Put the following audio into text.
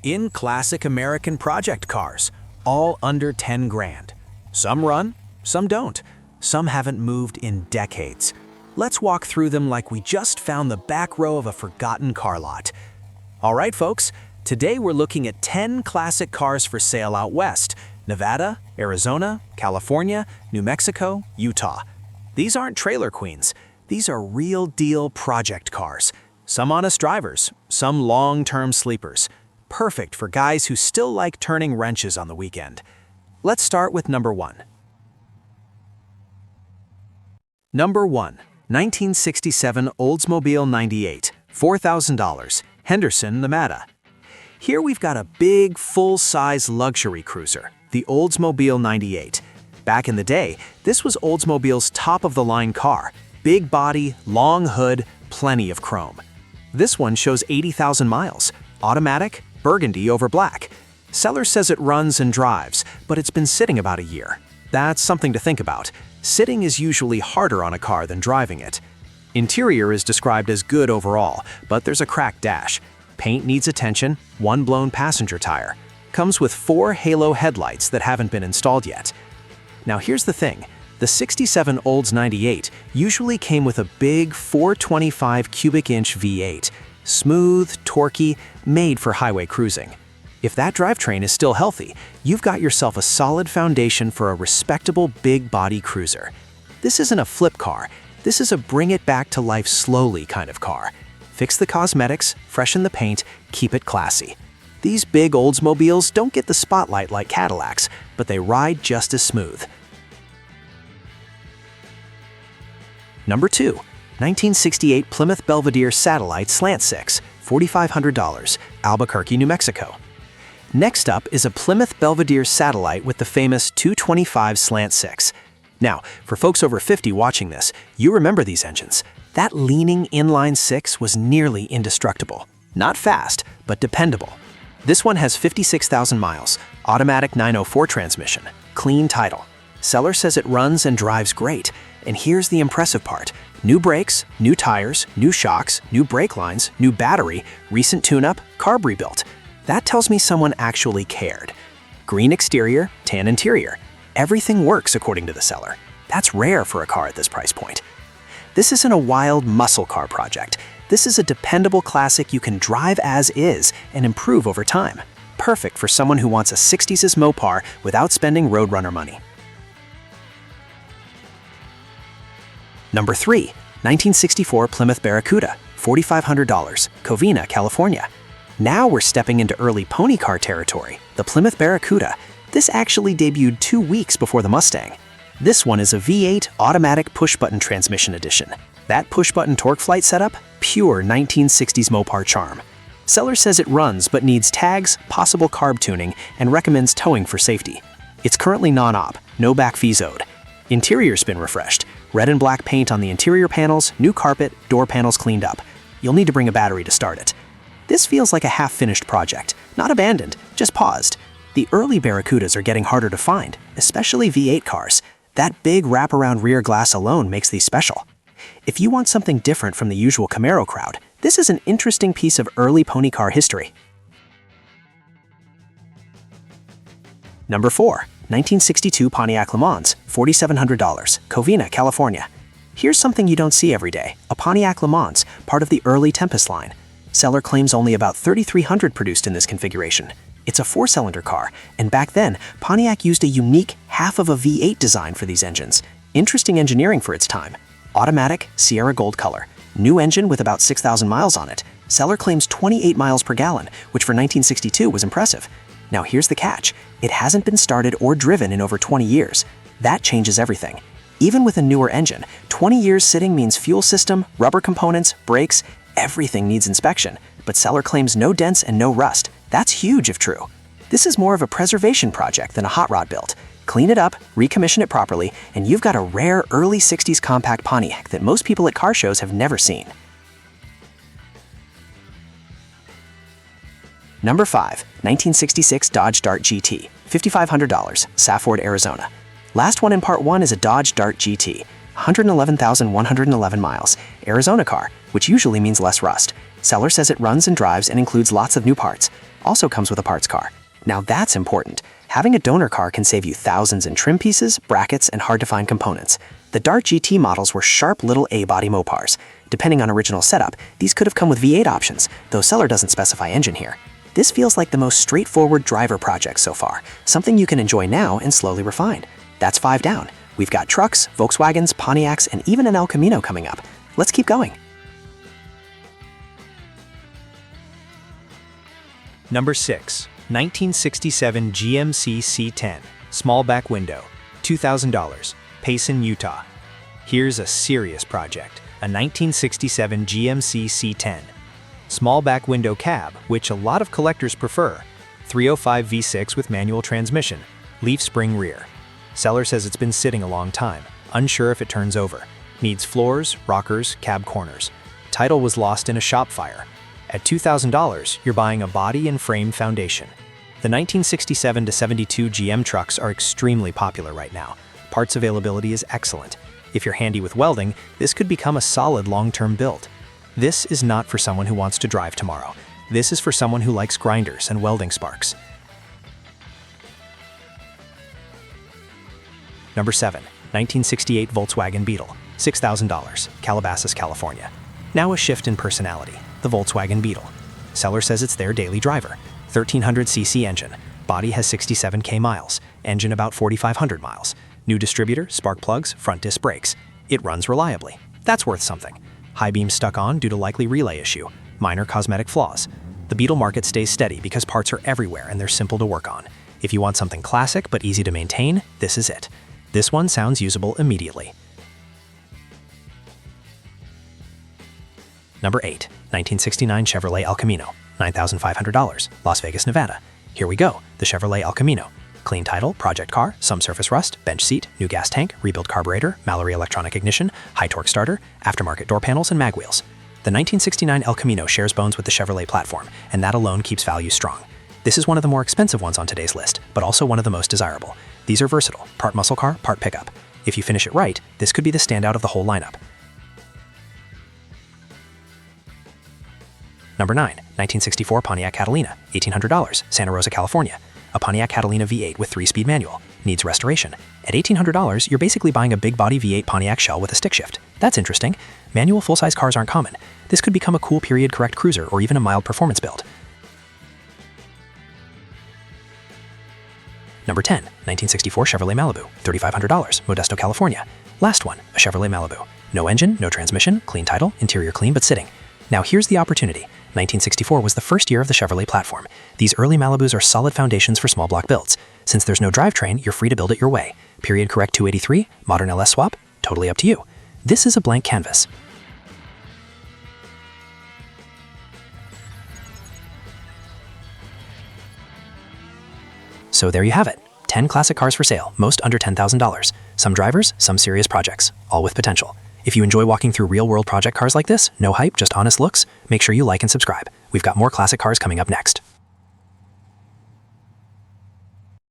in classic American project cars, all under 10 grand. Some run, some don't. Some haven't moved in decades. Let's walk through them like we just found the back row of a forgotten car lot. All right, folks, today we're looking at 10 classic cars for sale out west: Nevada, Arizona, California, New Mexico, Utah. These aren't trailer queens. These are real deal project cars. Some honest drivers, some long-term sleepers. Perfect for guys who still like turning wrenches on the weekend. Let's start with number 1. Number 1, 1967 Oldsmobile 98, $4,000, Henderson, Nevada. Here we've got a big, full-size luxury cruiser, the Oldsmobile 98. Back in the day, this was Oldsmobile's top-of-the-line car. Big body, long hood, plenty of chrome. This one shows 80,000 miles, automatic, burgundy over black. Seller says it runs and drives, but it's been sitting about a year. That's something to think about. Sitting is usually harder on a car than driving it. Interior is described as good overall, but there's a cracked dash. Paint needs attention, one blown passenger tire. Comes with 4 halo headlights that haven't been installed yet. Now here's the thing. The 67 Olds 98 usually came with a big 425 cubic inch V8, smooth, torquey, made for highway cruising. If that drivetrain is still healthy, you've got yourself a solid foundation for a respectable big body cruiser. This isn't a flip car, this is a bring it back to life slowly kind of car. Fix the cosmetics, freshen the paint, keep it classy. These big Oldsmobiles don't get the spotlight like Cadillacs, but they ride just as smooth. Number 2, 1968 Plymouth Belvedere Satellite Slant 6, $4,500, Albuquerque, New Mexico. Next up is a Plymouth Belvedere Satellite with the famous 225 Slant 6. Now, for folks over 50 watching this, you remember these engines. That leaning inline 6 was nearly indestructible. Not fast, but dependable. This one has 56,000 miles, automatic 904 transmission, clean title. Seller says it runs and drives great. And here's the impressive part. New brakes, new tires, new shocks, new brake lines, new battery, recent tune-up, carb rebuilt. That tells me someone actually cared. Green exterior, tan interior. Everything works according to the seller. That's rare for a car at this price point. This isn't a wild muscle car project. This is a dependable classic you can drive as is and improve over time. Perfect for someone who wants a 60s Mopar without spending Roadrunner money. Number 3, 1964 Plymouth Barracuda, $4,500, Covina, California. Now we're stepping into early pony car territory, the Plymouth Barracuda. This actually debuted 2 weeks before the Mustang. This one is a V8 automatic push-button transmission edition. That push-button torque flight setup, pure 1960s Mopar charm. Seller says it runs but needs tags, possible carb tuning, and recommends towing for safety. It's currently non-op, no back fees owed. Interior's been refreshed. Red and black paint on the interior panels, new carpet, door panels cleaned up. You'll need to bring a battery to start it. This feels like a half-finished project, not abandoned, just paused. The early Barracudas are getting harder to find, especially V8 cars. That big wraparound rear glass alone makes these special. If you want something different from the usual Camaro crowd, this is an interesting piece of early pony car history. Number 4, 1962 Pontiac LeMans, $4,700, Covina, California. Here's something you don't see every day, a Pontiac LeMans, part of the early Tempest line. Seller claims only about 3,300 produced in this configuration. It's a 4-cylinder car, and back then, Pontiac used a unique half of a V8 design for these engines. Interesting engineering for its time. Automatic, Sierra Gold color. New engine with about 6,000 miles on it. Seller claims 28 miles per gallon, which for 1962 was impressive. Now here's the catch. It hasn't been started or driven in over 20 years. That changes everything. Even with a newer engine, 20 years sitting means fuel system, rubber components, brakes, everything needs inspection. But seller claims no dents and no rust. That's huge if true. This is more of a preservation project than a hot rod build. Clean it up, recommission it properly, and you've got a rare early 60s compact Pontiac that most people at car shows have never seen. Number 5, 1966 Dodge Dart GT, $5,500, Safford, Arizona. Last one in part 1 is a Dodge Dart GT, 111,111 miles, Arizona car, which usually means less rust. Seller says it runs and drives and includes lots of new parts. Also comes with a parts car. Now that's important. Having a donor car can save you thousands in trim pieces, brackets, and hard-to-find components. The Dart GT models were sharp little A-body Mopars. Depending on original setup, these could have come with V8 options, though seller doesn't specify engine here. This feels like the most straightforward driver project so far, something you can enjoy now and slowly refine. That's 5 down. We've got trucks, Volkswagens, Pontiacs, and even an El Camino coming up. Let's keep going. Number 6. 1967 GMC C10. Small back window. $2,000. Payson, Utah. Here's a serious project. A 1967 GMC C10. Small back window cab, which a lot of collectors prefer. 305 V6 with manual transmission. Leaf spring rear. Seller says it's been sitting a long time, unsure if it turns over. Needs floors, rockers, cab corners. Title was lost in a shop fire. At $2,000, you're buying a body and frame foundation. The 1967 to 72 GM trucks are extremely popular right now. Parts availability is excellent. If you're handy with welding, this could become a solid long-term build. This is not for someone who wants to drive tomorrow. This is for someone who likes grinders and welding sparks. Number 7. 1968 Volkswagen Beetle. $6,000. Calabasas, California. Now a shift in personality. The Volkswagen Beetle. Seller says it's their daily driver. 1300cc engine. Body has 67k miles. Engine about 4,500 miles. New distributor, spark plugs, front disc brakes. It runs reliably. That's worth something. High beam stuck on due to likely relay issue. Minor cosmetic flaws. The Beetle market stays steady because parts are everywhere and they're simple to work on. If you want something classic but easy to maintain, this is it. This one sounds usable immediately. Number 8. 1969 Chevrolet El Camino. $9,500. Las Vegas, Nevada. Here we go, the Chevrolet El Camino. Clean title, project car, some surface rust, bench seat, new gas tank, rebuilt carburetor, Mallory electronic ignition, high torque starter, aftermarket door panels, and mag wheels. The 1969 El Camino shares bones with the Chevrolet platform, and that alone keeps value strong. This is one of the more expensive ones on today's list, but also one of the most desirable. These are versatile, part muscle car, part pickup. If you finish it right, this could be the standout of the whole lineup. Number 9. 1964 Pontiac Catalina. $1,800. Santa Rosa, California. A Pontiac Catalina V8 with 3-speed manual. Needs restoration. At $1,800, you're basically buying a big body V8 Pontiac shell with a stick shift. That's interesting. Manual full-size cars aren't common. This could become a cool period-correct cruiser or even a mild performance build. Number 10. 1964 Chevrolet Malibu. $3,500. Modesto, California. Last one, a Chevrolet Malibu. No engine, no transmission, clean title, interior clean but sitting. Now here's the opportunity. 1964 was the first year of the Chevrolet platform. These early Malibus are solid foundations for small block builds. Since there's no drivetrain, you're free to build it your way. Period correct 283, modern LS swap, totally up to you. This is a blank canvas. So there you have it. 10 classic cars for sale, most under $10,000. Some drivers, some serious projects, all with potential. If you enjoy walking through real-world project cars like this, no hype, just honest looks, make sure you like and subscribe. We've got more classic cars coming up next.